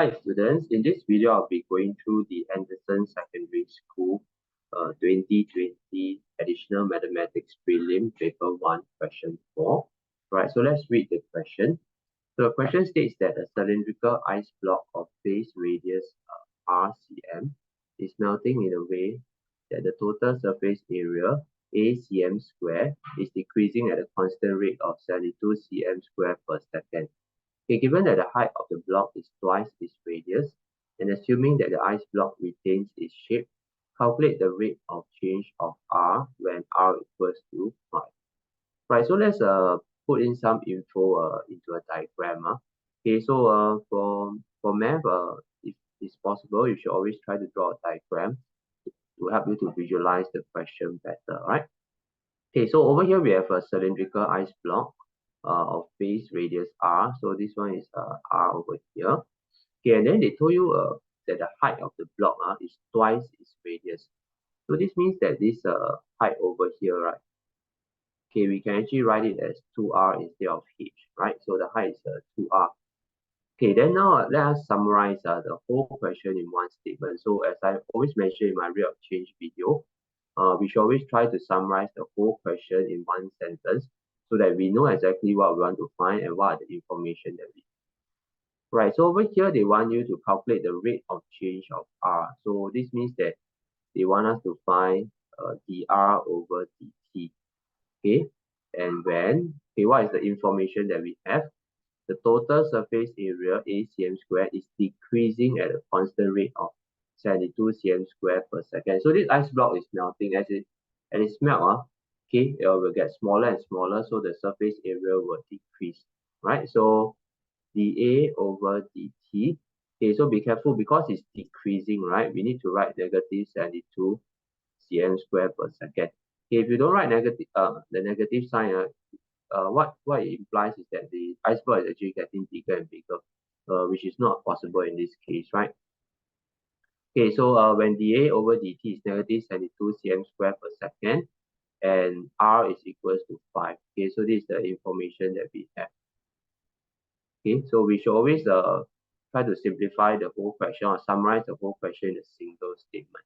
Hi students, in this video I'll be going through the Anderson Secondary School 2020 Additional Mathematics Prelim Paper 1 question 4. Right, so let's read the question. So the question states that a cylindrical ice block of face radius r/cm is melting in a way that the total surface area a/cm square is decreasing at a constant rate of 72 cm square per second. Okay, given that the height of the block is twice its radius, and assuming that the ice block retains its shape, calculate the rate of change of r when r equals to 5. Right, so let's put in some info into a diagram. Okay, so for math, if it's possible, you should always try to draw a diagram to help you to visualize the question better, right? Okay, so over here we have a cylindrical ice block of base radius r. So this one is r over here. Okay, and then they told you that the height of the block is twice its radius. So this means that this height over here, right? Okay, we can actually write it as 2r instead of h, right? So the height is 2r. Okay, then now let us summarize the whole question in one statement. So as I always mention in my rate of change video, we should always try to summarize the whole question in one sentence so that we know exactly what we want to find and what are the information that we have. Right, so over here, they want you to calculate the rate of change of r. So this means that they want us to find dr over dt. Okay, and when, okay, what is the information that we have? The total surface area a/cm square is decreasing at a constant rate of 72 cm square per second. So this ice block is melting as it melt, okay, it will get smaller and smaller, so the surface area will decrease, right? So dA over dt. Okay, so be careful because it's decreasing, right? We need to write negative 72 cm square per second. Okay, if you don't write negative the negative sign, what it implies is that the ice block is actually getting bigger and bigger, which is not possible in this case, right? Okay, so when dA over dt is negative 72 cm square per second, and r is equals to 5. Okay, so this is the information that we have. Okay, so we should always try to simplify the whole question or summarize the whole question in a single statement.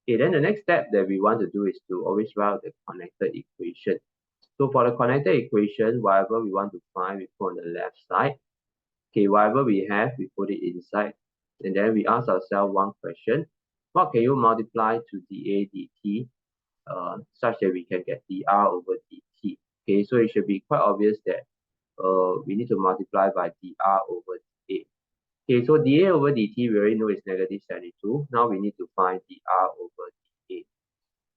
Okay, then the next step that we want to do is to always write the connected equation. So for the connected equation, whatever we want to find, we put on the left side. Okay, whatever we have, we put it inside. And then we ask ourselves one question. What can you multiply to dA dt such that we can get dr over dt? Okay, so it should be quite obvious that we need to multiply by dr over dA. Okay, so dA over dt we already know is negative 72. Now we need to find dr over dA.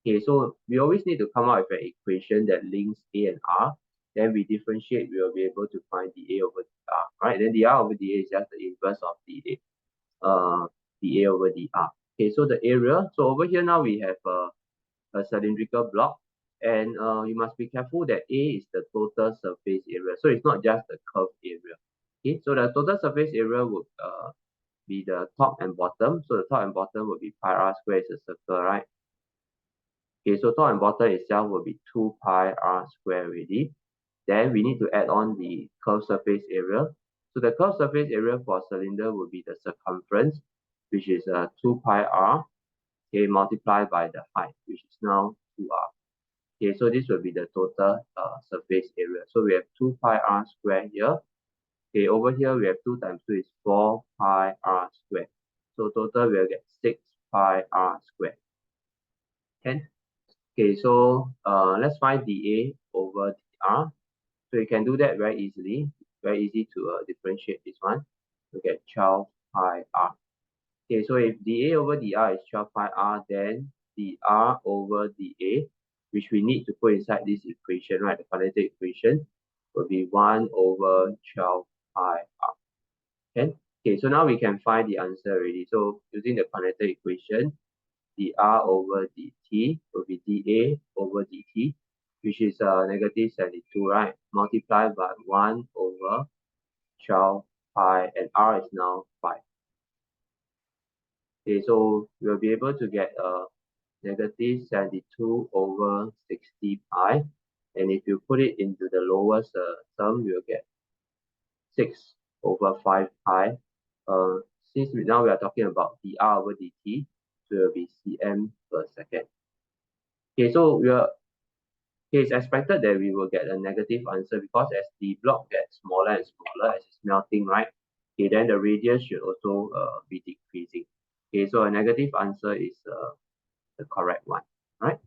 Okay, so we always need to come up with an equation that links a and r. Then we differentiate, we will be able to find dA over dr, right? Then dr over dA is just the inverse of dA over dr. Okay, so the area, so over here now we have a cylindrical block, and you must be careful that A is the total surface area. So it's not just the curve area. Okay, so the total surface area would be the top and bottom. So the top and bottom would be pi r squared is a circle, right? Okay, so top and bottom itself will be 2 pi r squared already. Then we need to add on the curved surface area. So the curved surface area for a cylinder will be the circumference, which is 2 pi r, okay, multiplied by the height, which is now 2r. Okay, so this will be the total surface area. So we have 2 pi r squared here. Okay, over here we have 2 times 2 is 4 pi r squared. So total we'll get 6 pi r squared. Okay, so let's find dA over dr. So you can do that very easily. Very easy to differentiate this one. We get 12 pi r. Okay, so if dA over dr is 12 pi r, then dr over dA, which we need to put inside this equation, right? The quadratic equation will be 1 over 12 pi r. Okay, so now we can find the answer already. So using the quadratic equation, dr over dt will be dA over dt, which is negative 72, right? Multiplied by 1 over 12 pi, and r is now 5. Okay, so we'll be able to get negative 72 over 60 pi. And if you put it into the lowest term, you'll get 6 over 5 pi. since now we are talking about dr over dt, so it will be cm per second. Okay, so it's expected that we will get a negative answer because as the block gets smaller and smaller as it's melting, right? Okay, then the radius should also be decreasing. Okay, so a negative answer is the correct one, right?